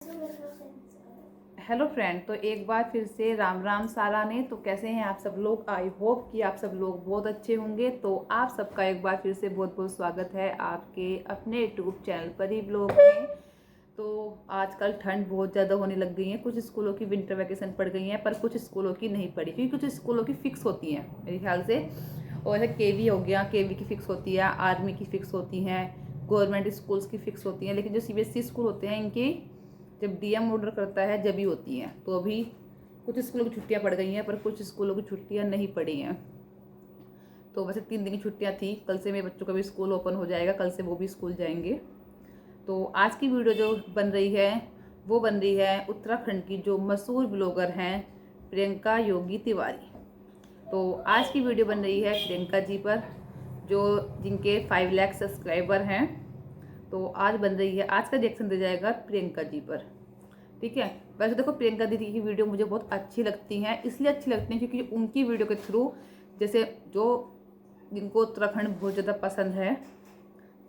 Hello friend, तो एक बार फिर से राम राम सारा ने। तो कैसे हैं आप सब लोग? आई होप कि आप सब लोग बहुत अच्छे होंगे। तो आप सबका एक बार फिर से बहुत बहुत स्वागत है आपके अपने यूट्यूब चैनल पर ही ब्लॉग में। तो आजकल ठंड बहुत ज़्यादा होने लग गई है। कुछ स्कूलों की विंटर वैकेशन पड़ गई हैं, पर कुछ स्कूलों की नहीं पड़ी, क्योंकि कुछ स्कूलों की फ़िक्स होती हैं मेरे ख्याल से। और ऐसे केवी हो गया, केवी की फ़िक्स होती है, आर्मी की फ़िक्स होती हैं, गवर्नमेंट स्कूल्स की फ़िक्स होती हैं। लेकिन जो सीबीएसई स्कूल होते हैं, इनकी जब डीएम ऑर्डर करता है जब ही होती हैं। तो अभी कुछ स्कूलों की छुट्टियां पड़ गई हैं, पर कुछ स्कूलों की छुट्टियां नहीं पड़ी हैं। तो वैसे 3 दिन की छुट्टियां थी। कल से मेरे बच्चों का भी स्कूल ओपन हो जाएगा, कल से वो भी स्कूल जाएंगे। तो आज की वीडियो जो बन रही है वो बन रही है उत्तराखंड की जो मशहूर ब्लॉगर हैं प्रियंका योगी तिवारी। तो आज की वीडियो बन रही है प्रियंका जी पर, जो जिनके 5 लाख सब्सक्राइबर हैं। तो आज बन रही है, आज का रिएक्शन दिया जाएगा प्रियंका जी पर। ठीक है। वैसे देखो, प्रियंका दीदी की वीडियो मुझे बहुत अच्छी लगती हैं। इसलिए अच्छी लगती हैं क्योंकि उनकी वीडियो के थ्रू, जैसे जो जिनको उत्तराखंड बहुत ज़्यादा पसंद है,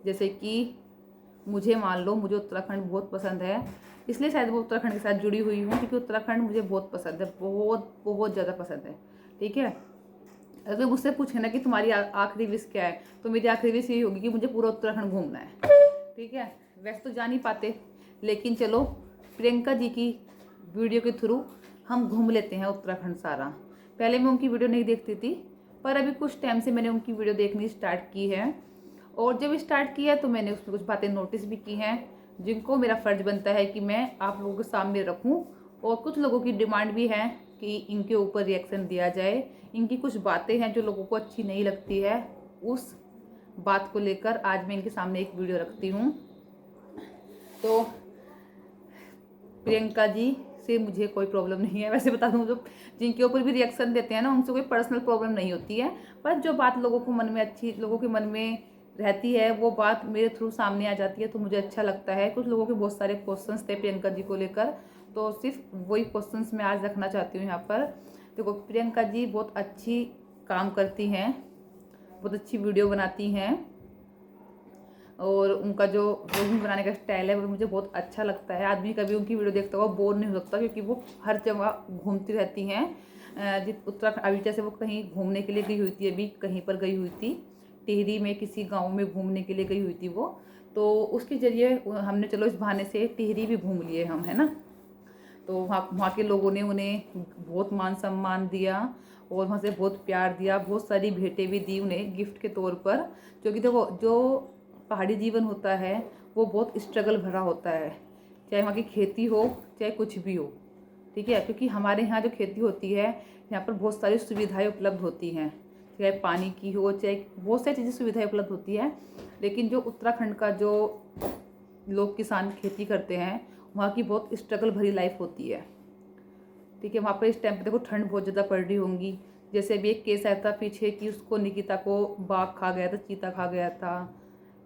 जैसे कि मुझे मान लो, मुझे उत्तराखंड बहुत पसंद है, इसलिए शायद वो उत्तराखंड के साथ जुड़ी हुई हूँ, क्योंकि उत्तराखंड मुझे बहुत पसंद है, बहुत बहुत ज़्यादा पसंद है। ठीक है। अगर मुझसे पूछे ना कि तुम्हारी आखिरी विश क्या है, तो मेरी आखिरी विश यही होगी कि मुझे पूरा उत्तराखंड घूमना है। ठीक है। वैसे तो जा नहीं पाते, लेकिन चलो प्रियंका जी की वीडियो के थ्रू हम घूम लेते हैं उत्तराखंड सारा। पहले मैं उनकी वीडियो नहीं देखती थी, पर अभी कुछ टाइम से मैंने उनकी वीडियो देखनी स्टार्ट की है। और जब स्टार्ट किया तो मैंने उसमें कुछ बातें नोटिस भी की हैं, जिनको मेरा फ़र्ज बनता है कि मैं आप लोगों के सामने रखूं। और कुछ लोगों की डिमांड भी है कि इनके ऊपर रिएक्शन दिया जाए। इनकी कुछ बातें हैं जो लोगों को अच्छी नहीं लगती है, उस बात को लेकर आज मैं इनके सामने एक वीडियो रखती हूँ। तो प्रियंका जी से मुझे कोई प्रॉब्लम नहीं है। वैसे बता दूँ, जो जिनके ऊपर भी रिएक्शन देते हैं ना, उनसे कोई पर्सनल प्रॉब्लम नहीं होती है। पर जो बात लोगों को मन में अच्छी, लोगों के मन में रहती है, वो बात मेरे थ्रू सामने आ जाती है, तो मुझे अच्छा लगता है। कुछ लोगों के बहुत सारे क्वेश्चंस थे प्रियंका जी को लेकर, तो सिर्फ वही क्वेश्चंस मैं आज रखना चाहती हूँ यहाँ पर। देखो, प्रियंका जी बहुत अच्छी काम करती हैं, बहुत अच्छी वीडियो बनाती हैं, और उनका जो व्लॉगिंग बनाने का स्टाइल है वो मुझे बहुत अच्छा लगता है। आदमी कभी उनकी वीडियो देखता हुआ बोर नहीं हो सकता, क्योंकि वो हर जगह घूमती रहती हैं। उत्तराखंड अभी जैसे वो कहीं घूमने के लिए गई हुई थी, अभी कहीं पर गई हुई थी, टिहरी में किसी गांव में घूमने के लिए गई हुई थी वो। तो उसके जरिए हमने, चलो इस बहाने से टिहरी भी घूम लिए हम, है ना। तो वहाँ के लोगों ने उन्हें बहुत मान सम्मान दिया, और वहाँ से बहुत प्यार दिया, बहुत सारी भेंटें भी दी उन्हें गिफ्ट के तौर पर। क्योंकि देखो, जो पहाड़ी जीवन होता है वो बहुत स्ट्रगल भरा होता है, चाहे वहाँ की खेती हो चाहे कुछ भी हो। ठीक है। क्योंकि हमारे यहाँ जो खेती होती है, यहाँ पर बहुत सारी सुविधाएं उपलब्ध होती हैं, चाहे पानी की हो, चाहे बहुत सारी चीज़ें सुविधाएं उपलब्ध होती है। लेकिन जो उत्तराखंड का जो लोग किसान खेती करते हैं, वहाँ की बहुत स्ट्रगल भरी लाइफ होती है। ठीक है। वहाँ पर इस टाइम पे देखो ठंड बहुत ज़्यादा पड़ रही होंगी। जैसे अभी एक केस आया था पीछे कि उसको, निकिता को बाघ खा गया था, चीता खा गया था।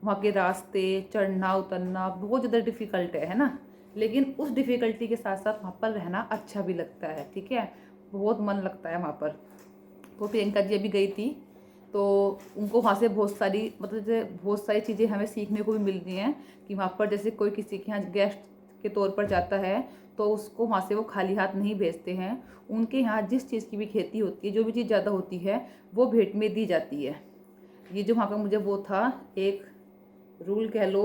वहाँ के रास्ते, चढ़ना उतरना बहुत ज़्यादा डिफ़िकल्ट है ना। लेकिन उस डिफ़िकल्टी के साथ साथ वहाँ पर रहना अच्छा भी लगता है। ठीक है। बहुत मन लगता है वहाँ पर। तो प्रियंका जी अभी गई थी, तो उनको वहाँ से बहुत सारी, मतलब जैसे बहुत सारी चीज़ें हमें सीखने को भी मिल रही हैं। कि वहाँ पर जैसे कोई किसी के यहाँ गेस्ट के तौर पर जाता है, तो उसको वहाँ से वो खाली हाथ नहीं भेजते हैं। उनके यहाँ जिस चीज़ की भी खेती होती है, जो भी चीज़ ज़्यादा होती है, वो भेंट में दी जाती है। ये जो वहाँ का मुझे वो था, एक रूल कह लो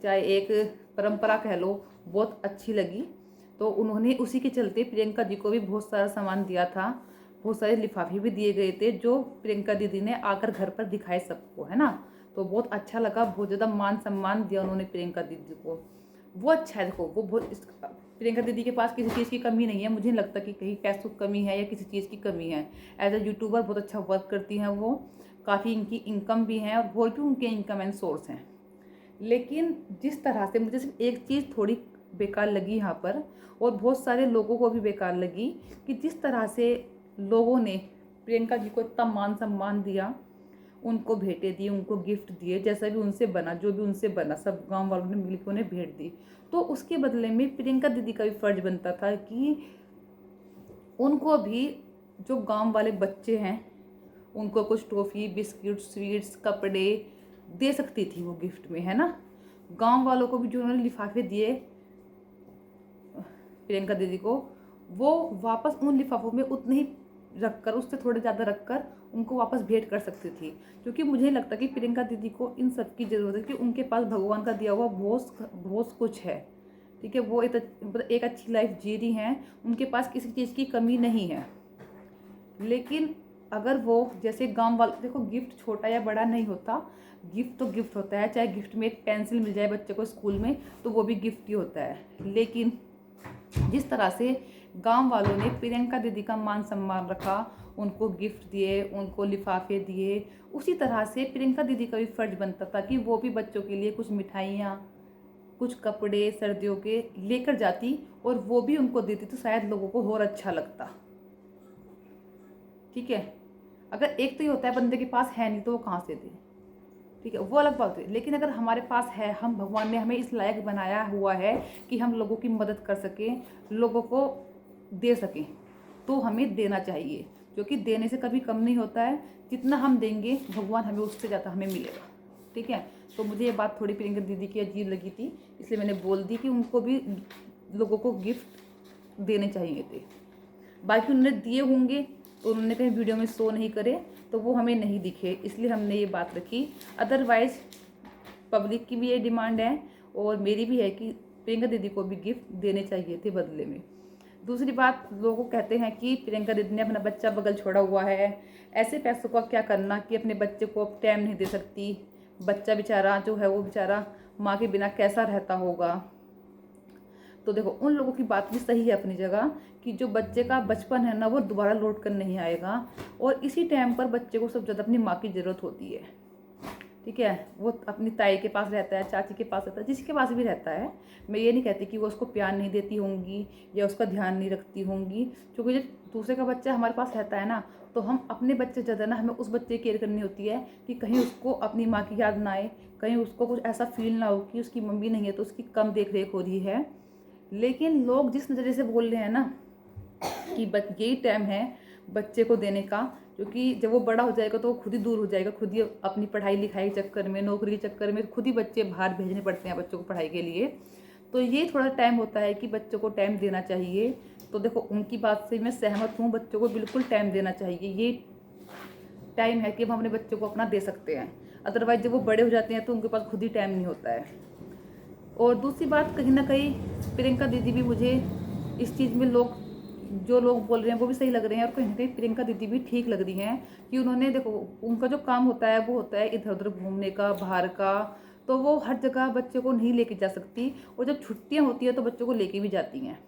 चाहे एक परंपरा कह लो, बहुत अच्छी लगी। तो उन्होंने उसी के चलते प्रियंका जी को भी बहुत सारा सामान दिया था, बहुत सारे लिफाफे भी दिए गए थे, जो प्रियंका दीदी ने आकर घर पर दिखाए सबको, है ना। तो बहुत अच्छा लगा, बहुत ज़्यादा मान सम्मान दिया उन्होंने प्रियंका दीदी को। वो अच्छा है। देखो, वो बहुत प्रियंका दीदी के पास किसी चीज़ की कमी नहीं है। मुझे नहीं लगता कि कहीं पैसों की कमी है या किसी चीज़ की कमी है। एज अ यूट्यूबर बहुत अच्छा वर्क करती हैं वो, काफ़ी इनकी इनकम भी है, और भी उनके इनकम एंड सोर्स हैं। लेकिन जिस तरह से मुझे सिर्फ एक चीज़ थोड़ी बेकार लगी यहाँ पर, और बहुत सारे लोगों को भी बेकार लगी, कि जिस तरह से लोगों ने प्रियंका जी को इतना मान सम्मान दिया, उनको भेंटें दी, उनको गिफ्ट दिए, जैसा भी उनसे बना, जो भी उनसे बना, सब गांव वालों ने मिलकर उन्हें भेंट दी। तो उसके बदले में प्रियंका दीदी का भी फर्ज बनता था कि उनको भी, जो गांव वाले बच्चे हैं, उनको कुछ टॉफ़ी, बिस्किट, स्वीट्स, कपड़े दे सकती थी वो गिफ्ट में, है ना। गांव वालों को भी जो उन्होंने लिफाफे दिए, प्रियंका दीदी को, वो वापस उन लिफाफों में उतने ही रखकर, उससे थोड़े ज़्यादा रखकर उनको वापस भेंट कर सकती थी। क्योंकि मुझे लगता कि प्रियंका दीदी को इन सब की ज़रूरत है कि उनके पास भगवान का दिया हुआ बहुत बहुत कुछ है। ठीक है, वो एक अच्छी लाइफ जी रही हैं, उनके पास किसी चीज़ की कमी नहीं है। लेकिन अगर वो जैसे गांव वाले, देखो गिफ्ट छोटा या बड़ा नहीं होता, गिफ्ट तो गिफ्ट होता है। चाहे गिफ्ट में एक पेंसिल मिल जाए बच्चे को स्कूल में तो वो भी गिफ्ट ही होता है। लेकिन जिस तरह से गांव वालों ने प्रियंका दीदी का मान सम्मान रखा, उनको गिफ्ट दिए, उनको लिफाफे दिए, उसी तरह से प्रियंका दीदी का भी फर्ज बनता था कि वो भी बच्चों के लिए कुछ मिठाइयाँ, कुछ कपड़े सर्दियों के लेकर जाती और वो भी उनको देती तो शायद लोगों को और अच्छा लगता। ठीक है, अगर एक तो ये होता है बंदे के पास है नहीं तो वो कहाँ से दे, ठीक है, वो अलग बात है। लेकिन अगर हमारे पास है, हम भगवान ने हमें इस लायक बनाया हुआ है कि हम लोगों की मदद कर सकें, लोगों को दे सकें, तो हमें देना चाहिए। क्योंकि देने से कभी कम नहीं होता है, जितना हम देंगे भगवान हमें उससे ज़्यादा हमें मिलेगा। ठीक है, तो मुझे ये बात थोड़ी प्रियंका दीदी की अजीब लगी थी, इसलिए मैंने बोल दी कि उनको भी लोगों को गिफ्ट देने चाहिए थे। बाकी उन्होंने दिए होंगे तो उन्होंने कहीं वीडियो में शो नहीं करे तो वो हमें नहीं दिखे, इसलिए हमने ये बात रखी। अदरवाइज़ पब्लिक की भी ये डिमांड है और मेरी भी है कि प्रियंका दीदी को भी गिफ्ट देने चाहिए थे बदले में। दूसरी बात, लोग कहते हैं कि प्रियंका दीदी ने अपना बच्चा बगल छोड़ा हुआ है, ऐसे पैसों का क्या करना कि अपने बच्चे को अब टाइम नहीं दे सकती, बच्चा बेचारा जो है वो बेचारा माँ के बिना कैसा रहता होगा। तो देखो उन लोगों की बात भी सही है अपनी जगह कि जो बच्चे का बचपन है ना वो दोबारा लौट कर नहीं आएगा, और इसी टाइम पर बच्चे को सबसे ज़्यादा अपनी माँ की ज़रूरत होती है। ठीक है, वो अपनी ताई के पास रहता है, चाची के पास रहता है, जिसके पास भी रहता है। मैं ये नहीं कहती कि वो उसको प्यार नहीं देती होंगी या उसका ध्यान नहीं रखती होंगी, क्योंकि जब दूसरे का बच्चा हमारे पास रहता है ना तो हम अपने बच्चे ज़्यादा ना, हमें उस बच्चे की केयर करनी होती है कि कहीं उसको अपनी माँ की याद ना आए, कहीं उसको कुछ ऐसा फील ना हो कि उसकी मम्मी नहीं है तो उसकी कम देख रेख हो रही है। लेकिन लोग जिस नज़रिए से बोल रहे हैं ना कि यही टाइम है बच्चे को देने का, क्योंकि जब वो बड़ा हो जाएगा तो वो खुद ही दूर हो जाएगा, खुद ही अपनी पढ़ाई लिखाई के चक्कर में, नौकरी के चक्कर में खुद ही बच्चे बाहर भेजने पड़ते हैं बच्चों को पढ़ाई के लिए। तो ये थोड़ा टाइम होता है कि बच्चों को टाइम देना चाहिए। तो देखो उनकी बात से मैं सहमत हूँ, बच्चों को बिल्कुल टाइम देना चाहिए। ये टाइम है कि हम अपने बच्चों को अपना दे सकते हैं, अदरवाइज जब वो बड़े हो जाते हैं तो उनके पास खुद ही टाइम नहीं होता है। और दूसरी बात, कहीं ना कहीं प्रियंका दीदी भी मुझे इस चीज़ में जो लोग बोल रहे हैं वो भी सही लग रहे हैं, और कहीं ना कहीं प्रियंका दीदी भी ठीक लग रही हैं कि उन्होंने, देखो उनका जो काम होता है वो होता है इधर उधर घूमने का, बाहर का, तो वो हर जगह बच्चों को नहीं लेके जा सकती, और जब छुट्टियां होती है तो बच्चों को लेके भी जाती हैं।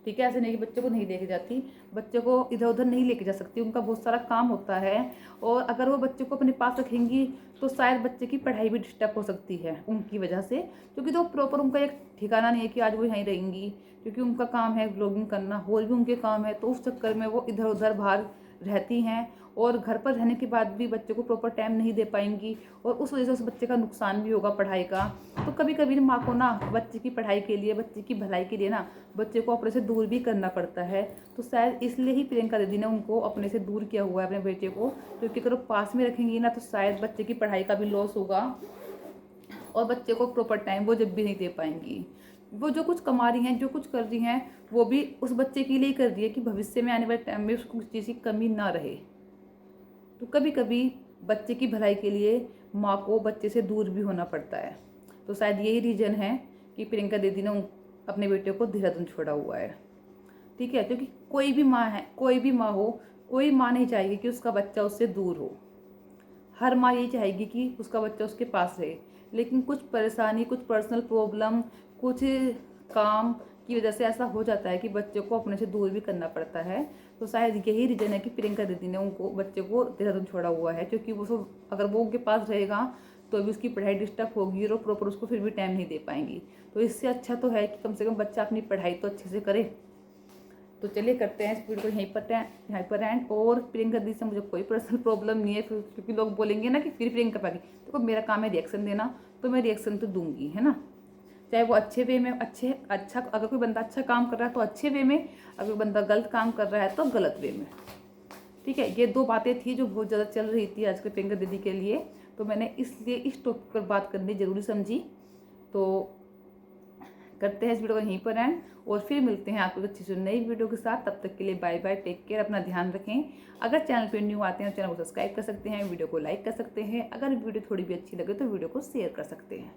ठीक है, ऐसे नहीं कि बच्चों को नहीं लेके जाती, बच्चों को इधर उधर नहीं लेके जा सकती, उनका बहुत सारा काम होता है। और अगर वो बच्चों को अपने पास रखेंगी तो शायद बच्चे की पढ़ाई भी डिस्टर्ब हो सकती है उनकी वजह से, क्योंकि तो प्रॉपर उनका एक ठिकाना नहीं है कि आज वो यहीं रहेंगी, क्योंकि उनका काम है ब्लॉगिंग करना, और भी उनके काम है, तो उस चक्कर में वो इधर उधर बाहर रहती हैं, और घर पर रहने के बाद भी बच्चे को प्रॉपर टाइम नहीं दे पाएंगी, और उस वजह से उस बच्चे का नुकसान भी होगा पढ़ाई का। तो कभी कभी माँ को ना बच्चे की पढ़ाई के लिए, बच्चे की भलाई के लिए ना बच्चे को अपने से दूर भी करना पड़ता है। तो शायद इसलिए ही प्रियंका दीदी ने उनको अपने से दूर किया हुआ है, अपने बेटे को, क्योंकि अगर वो पास में रखेंगी ना तो शायद बच्चे की पढ़ाई का भी लॉस होगा, और बच्चे को प्रॉपर टाइम वो जब भी नहीं दे पाएंगी। वो जो कुछ कमा रही हैं, जो कुछ कर रही हैं, वो भी उस बच्चे के लिए ही कर रही है कि भविष्य में आने वाले टाइम में उसको किसी चीज़ की कमी ना रहे। तो कभी कभी बच्चे की भलाई के लिए माँ को बच्चे से दूर भी होना पड़ता है। तो शायद यही रीज़न है कि प्रियंका दीदी ने अपने बेटे को देहरादून छोड़ा हुआ है। ठीक है, क्योंकि कोई भी माँ है, कोई भी माँ हो, कोई माँ नहीं चाहेगी कि उसका बच्चा उससे दूर हो। हर माँ यही चाहेगी कि उसका बच्चा उसके पास रहे, लेकिन कुछ परेशानी, कुछ पर्सनल प्रॉब्लम, कुछ काम की वजह से ऐसा हो जाता है कि बच्चे को अपने से दूर भी करना पड़ता है। तो शायद यही रीज़न है कि प्रियंका दीदी ने उनको बच्चे को देहरादून छोड़ा हुआ है, क्योंकि वो अगर वो उनके पास रहेगा तो भी उसकी पढ़ाई डिस्टर्ब होगी और प्रॉपर उसको फिर भी टाइम नहीं दे पाएंगी। तो इससे अच्छा तो है कि कम से कम बच्चा अपनी पढ़ाई तो अच्छे से करे। तो चलिए करते हैं इस वीडियो को यहीं पर एंड। और प्रियंका दीदी से मुझे कोई पर्सनल प्रॉब्लम नहीं है, क्योंकि लोग बोलेंगे ना कि फिर प्रियंका पागी, देखो मेरा काम है रिएक्शन देना, तो मैं रिएक्शन तो दूंगी, है ना, चाहे वो अच्छे वे में, अच्छा अगर कोई बंदा अच्छा काम कर रहा है तो अच्छे वे में, अगर कोई बंदा गलत काम कर रहा है तो गलत वे में। ठीक है, ये दो बातें थी जो बहुत ज़्यादा चल रही थी आजकल प्रियंका दीदी के लिए, तो मैंने इसलिए इस टॉपिक पर बात करनी जरूरी समझी। तो करते हैं इस वीडियो को यहीं पर एंड, और फिर मिलते हैं आपको अच्छी सी नई वीडियो के साथ। तब तक के लिए बाय बाय, टेक केयर, अपना ध्यान रखें। अगर चैनल पे न्यू आते हैं तो चैनल को सब्सक्राइब कर सकते हैं, वीडियो को लाइक कर सकते हैं। अगर वीडियो थोड़ी भी अच्छी लगे तो वीडियो को शेयर कर सकते हैं।